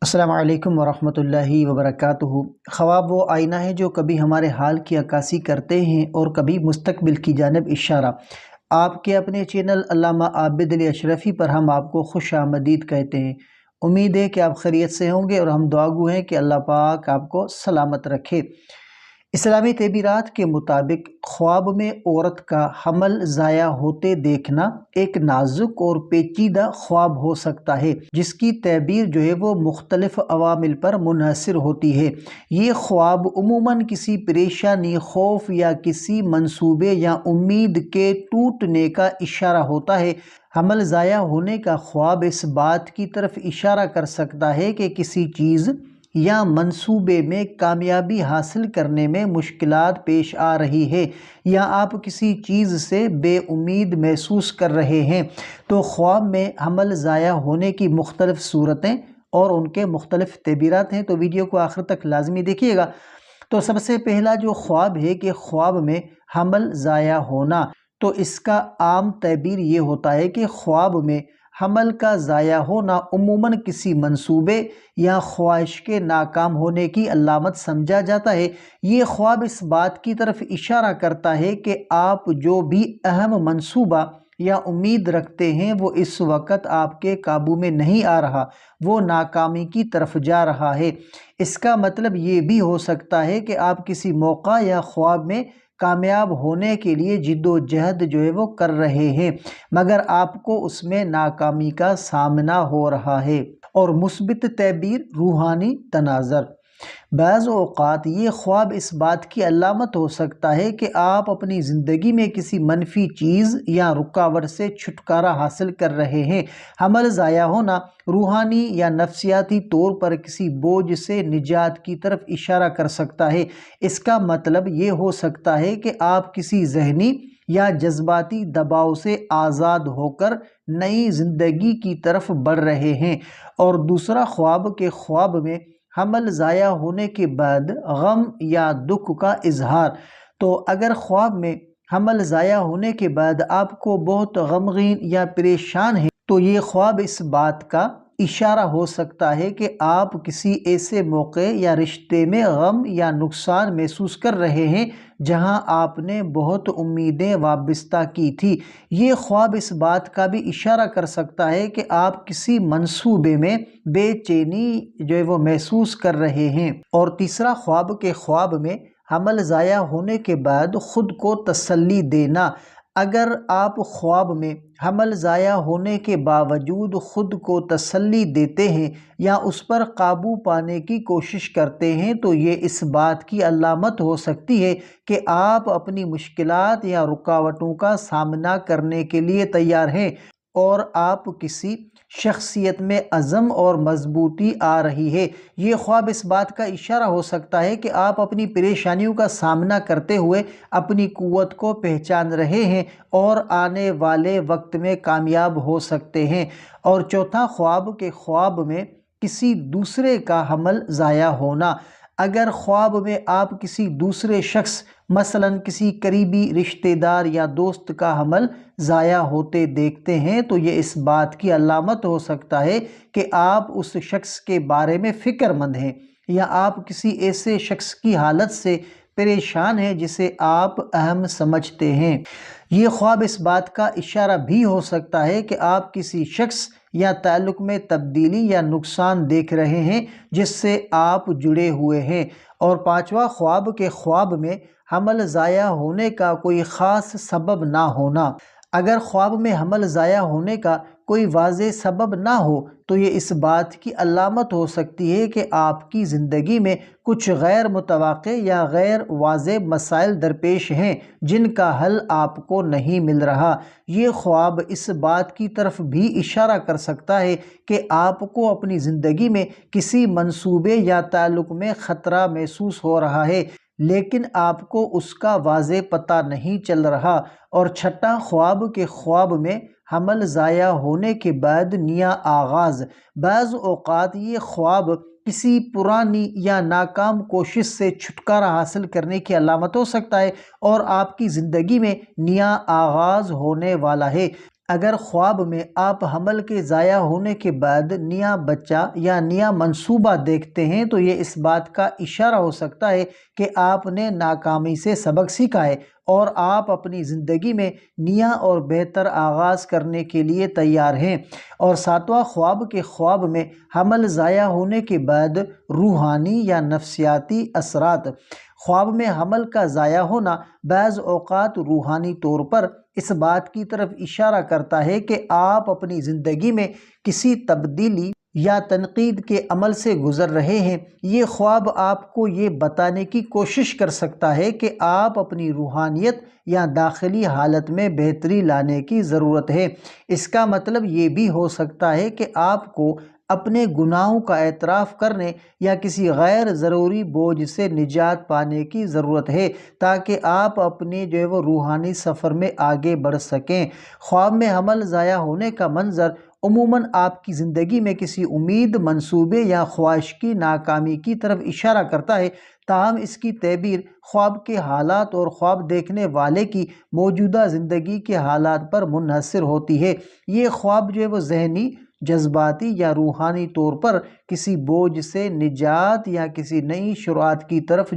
السلام علیکم ورحمۃ اللہ وبرکاتہ۔ خواب وہ آئینہ ہے جو کبھی ہمارے حال کی عکاسی کرتے ہیں اور کبھی مستقبل کی جانب اشارہ۔ آپ کے اپنے چینل علامہ عابد علی اشرفی پر ہم آپ کو خوش آمدید کہتے ہیں۔ امید ہے کہ آپ خیریت سے ہوں گے اور ہم دعا گو ہیں کہ اللہ پاک آپ کو سلامت رکھے۔ اسلامی تعبیرات کے مطابق خواب میں عورت کا حمل ضائع ہوتے دیکھنا ایک نازک اور پیچیدہ خواب ہو سکتا ہے، جس کی تعبیر وہ مختلف عوامل پر منحصر ہوتی ہے۔ یہ خواب عموماً کسی پریشانی، خوف یا کسی منصوبے یا امید کے ٹوٹنے کا اشارہ ہوتا ہے۔ حمل ضائع ہونے کا خواب اس بات کی طرف اشارہ کر سکتا ہے کہ کسی چیز یا منصوبے میں کامیابی حاصل کرنے میں مشکلات پیش آ رہی ہے، یا آپ کسی چیز سے بے امید محسوس کر رہے ہیں۔ تو خواب میں حمل ضائع ہونے کی مختلف صورتیں اور ان کے مختلف تعبیرات ہیں، تو ویڈیو کو آخر تک لازمی دیکھیے گا۔ تو سب سے پہلا جو خواب ہے کہ خواب میں حمل ضائع ہونا، تو اس کا عام تعبیر یہ ہوتا ہے کہ خواب میں حمل کا ضائع ہونا عموماً کسی منصوبے یا خواہش کے ناکام ہونے کی علامت سمجھا جاتا ہے۔ یہ خواب اس بات کی طرف اشارہ کرتا ہے کہ آپ جو بھی اہم منصوبہ یا امید رکھتے ہیں وہ اس وقت آپ کے قابو میں نہیں آ رہا، وہ ناکامی کی طرف جا رہا ہے۔ اس کا مطلب یہ بھی ہو سکتا ہے کہ آپ کسی موقع یا خواب میں کامیاب ہونے کے لیے جد و جہد وہ کر رہے ہیں، مگر آپ کو اس میں ناکامی کا سامنا ہو رہا ہے۔ اور مثبت تعبیر، روحانی تناظر۔ بعض اوقات یہ خواب اس بات کی علامت ہو سکتا ہے کہ آپ اپنی زندگی میں کسی منفی چیز یا رکاوٹ سے چھٹکارا حاصل کر رہے ہیں۔ حمل ضائع ہونا روحانی یا نفسیاتی طور پر کسی بوجھ سے نجات کی طرف اشارہ کر سکتا ہے۔ اس کا مطلب یہ ہو سکتا ہے کہ آپ کسی ذہنی یا جذباتی دباؤ سے آزاد ہو کر نئی زندگی کی طرف بڑھ رہے ہیں۔ اور دوسرا خواب کہ خواب میں حمل ضائع ہونے کے بعد غم یا دکھ کا اظہار۔ تو اگر خواب میں حمل ضائع ہونے کے بعد آپ کو بہت غمگین یا پریشان ہیں، تو یہ خواب اس بات کا اشارہ ہو سکتا ہے کہ آپ کسی ایسے موقع یا رشتے میں غم یا نقصان محسوس کر رہے ہیں جہاں آپ نے بہت امیدیں وابستہ کی تھی۔ یہ خواب اس بات کا بھی اشارہ کر سکتا ہے کہ آپ کسی منصوبے میں بے چینی وہ محسوس کر رہے ہیں۔ اور تیسرا خواب کہ خواب میں حمل ضائع ہونے کے بعد خود کو تسلی دینا۔ اگر آپ خواب میں حمل ضائع ہونے کے باوجود خود کو تسلی دیتے ہیں یا اس پر قابو پانے کی کوشش کرتے ہیں، تو یہ اس بات کی علامت ہو سکتی ہے کہ آپ اپنی مشکلات یا رکاوٹوں کا سامنا کرنے کے لیے تیار ہیں، اور آپ کسی شخصیت میں عزم اور مضبوطی آ رہی ہے۔ یہ خواب اس بات کا اشارہ ہو سکتا ہے کہ آپ اپنی پریشانیوں کا سامنا کرتے ہوئے اپنی قوت کو پہچان رہے ہیں اور آنے والے وقت میں کامیاب ہو سکتے ہیں۔ اور چوتھا خواب کہ خواب میں کسی دوسرے کا حمل ضائع ہونا۔ اگر خواب میں آپ کسی دوسرے شخص، مثلاً کسی قریبی رشتہ دار یا دوست کا حمل ضائع ہوتے دیکھتے ہیں، تو یہ اس بات کی علامت ہو سکتا ہے کہ آپ اس شخص کے بارے میں فکر مند ہیں، یا آپ کسی ایسے شخص کی حالت سے پریشان ہیں جسے آپ اہم سمجھتے ہیں۔ یہ خواب اس بات کا اشارہ بھی ہو سکتا ہے کہ آپ کسی شخص یا تعلق میں تبدیلی یا نقصان دیکھ رہے ہیں جس سے آپ جڑے ہوئے ہیں۔ اور پانچواں خواب کہ خواب میں حمل ضائع ہونے کا کوئی خاص سبب نہ ہونا۔ اگر خواب میں حمل ضائع ہونے کا کوئی واضح سبب نہ ہو، تو یہ اس بات کی علامت ہو سکتی ہے کہ آپ کی زندگی میں کچھ غیر متوقع یا غیر واضح مسائل درپیش ہیں جن کا حل آپ کو نہیں مل رہا۔ یہ خواب اس بات کی طرف بھی اشارہ کر سکتا ہے کہ آپ کو اپنی زندگی میں کسی منصوبے یا تعلق میں خطرہ محسوس ہو رہا ہے، لیکن آپ کو اس کا واضح پتہ نہیں چل رہا۔ اور چھٹا خواب کہ خواب میں حمل ضائع ہونے کے بعد نیا آغاز۔ بعض اوقات یہ خواب کسی پرانی یا ناکام کوشش سے چھٹکارا حاصل کرنے کی علامت ہو سکتا ہے، اور آپ کی زندگی میں نیا آغاز ہونے والا ہے۔ اگر خواب میں آپ حمل کے ضائع ہونے کے بعد نیا بچہ یا نیا منصوبہ دیکھتے ہیں تو یہ اس بات کا اشارہ ہو سکتا ہے کہ آپ نے ناکامی سے سبق سیکھا ہے اور آپ اپنی زندگی میں نیا اور بہتر آغاز کرنے کے لیے تیار ہیں۔ اور ساتواں خواب کے خواب میں حمل ضائع ہونے کے بعد روحانی یا نفسیاتی اثرات۔ خواب میں حمل کا ضائع ہونا بعض اوقات روحانی طور پر اس بات کی طرف اشارہ کرتا ہے کہ آپ اپنی زندگی میں کسی تبدیلی یا تنقید کے عمل سے گزر رہے ہیں۔ یہ خواب آپ کو یہ بتانے کی کوشش کر سکتا ہے کہ آپ اپنی روحانیت یا داخلی حالت میں بہتری لانے کی ضرورت ہے۔ اس کا مطلب یہ بھی ہو سکتا ہے کہ آپ کو اپنے گناہوں کا اعتراف کرنے یا کسی غیر ضروری بوجھ سے نجات پانے کی ضرورت ہے تاکہ آپ اپنے وہ روحانی سفر میں آگے بڑھ سکیں۔ خواب میں حمل ضائع ہونے کا منظر عموماً آپ کی زندگی میں کسی امید، منصوبے یا خواہش کی ناکامی کی طرف اشارہ کرتا ہے، تاہم اس کی تعبیر خواب کے حالات اور خواب دیکھنے والے کی موجودہ زندگی کے حالات پر منحصر ہوتی ہے۔ یہ خواب وہ ذہنی، جذباتی یا روحانی طور پر کسی بوجھ سے نجات یا کسی نئی شروعات کی طرف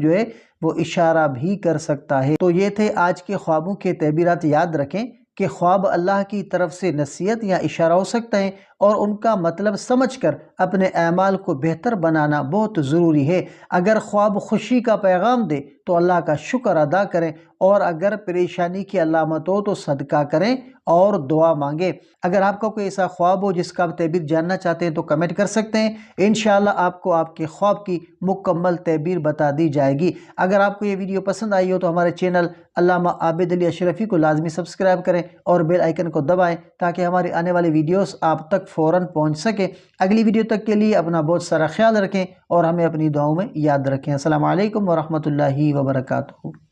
وہ اشارہ بھی کر سکتا ہے۔ تو یہ تھے آج کے خوابوں کے تعبیرات۔ یاد رکھیں کہ خواب اللہ کی طرف سے نصیحت یا اشارہ ہو سکتا ہے اور ان کا مطلب سمجھ کر اپنے اعمال کو بہتر بنانا بہت ضروری ہے۔ اگر خواب خوشی کا پیغام دے تو اللہ کا شکر ادا کریں، اور اگر پریشانی کی علامت ہو تو صدقہ کریں اور دعا مانگیں۔ اگر آپ کا کوئی ایسا خواب ہو جس کا آپ تعبیر جاننا چاہتے ہیں تو کمنٹ کر سکتے ہیں، انشاءاللہ آپ کو آپ کے خواب کی مکمل تعبیر بتا دی جائے گی۔ اگر آپ کو یہ ویڈیو پسند آئی ہو تو ہمارے چینل علامہ عابد علی اشرفی کو لازمی سبسکرائب کریں اور بیل آئیکن کو دبائیں تاکہ ہماری آنے والی ویڈیوز آپ تک فوراً پہنچ سکے۔ اگلی ویڈیو تک کے لیے اپنا بہت سارا خیال رکھیں اور ہمیں اپنی دعاؤں میں یاد رکھیں۔ السلام علیکم ورحمۃ اللہ وبرکاتہ۔